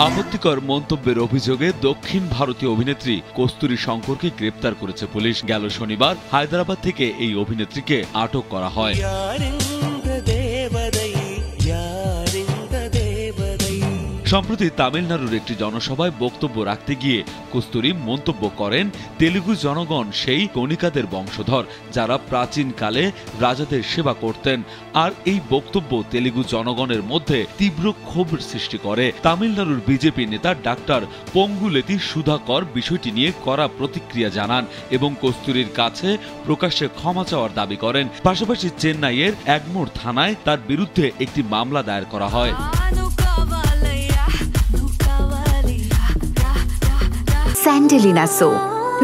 আপত্তিকর মন্তব্যের অভিযোগে দক্ষিণ ভারতীয় অভিনেত্রী কস্তুরী শঙ্করকে গ্রেপ্তার করেছে পুলিশ। গেল শনিবার হায়দ্রাবাদ থেকে এই অভিনেত্রীকে আটক করা হয়। সম্প্রতি তামিলনাড়ুর একটি জনসভায় বক্তব্য রাখতে গিয়ে কস্তুরী মন্তব্য করেন, তেলুগু জনগণ সেই গণিকাদের বংশধর যারা প্রাচীনকালে রাজাদের সেবা করতেন। আর এই বক্তব্য তেলুগু জনগণের মধ্যে তীব্র ক্ষোভের সৃষ্টি করে। তামিলনাড়ুর বিজেপি নেতা ডাক্তার পঙ্গুলেতি সুধাকর বিষয়টি নিয়ে কড়া প্রতিক্রিয়া জানান এবং কস্তুরীর কাছে প্রকাশ্যে ক্ষমা চাওয়ার দাবি করেন। পাশাপাশি চেন্নাইয়ের এগমোর থানায় তার বিরুদ্ধে একটি মামলা দায়ের করা হয়। স্যান্ডেলিনা সো,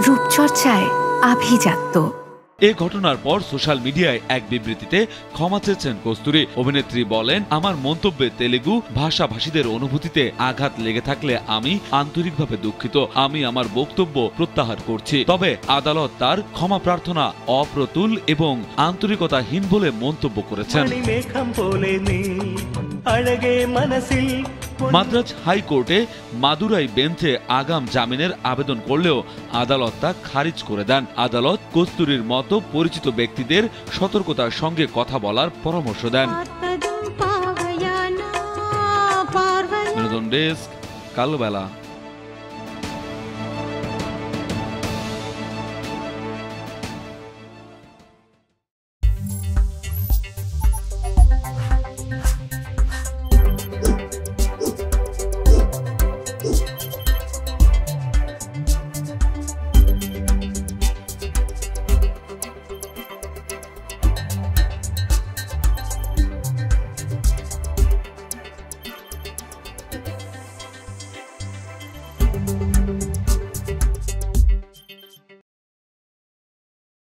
রূপচর্চায় আভিজাত্য। এ ঘটনার পর সোশ্যাল মিডিয়ায় এক বিবৃতিতে ক্ষমা চেয়েছেন কস্তুরী। অভিনেত্রী বলেন, আমার মন্তব্যে তেলুগু ভাষাভাষীদের অনুভূতিতে আঘাত লেগে থাকলে আমি আন্তরিকভাবে দুঃখিত। আমি আমার বক্তব্য প্রত্যাহার করছি। তবে আদালত তার ক্ষমা প্রার্থনা অপ্রতুল এবং আন্তরিকতাহীন বলে মন্তব্য করেছেন। মাদ্রাজ হাইকোর্টে মাদুরাই বেঞ্চে আগাম জামিনের আবেদন করলেও আদালত তা খারিজ করে দেন। আদালত কস্তুরীর মতো পরিচিত ব্যক্তিদের সতর্কতার সঙ্গে কথা বলার পরামর্শ দেন। বিনোদন ডেস্ক, কালো বেলা।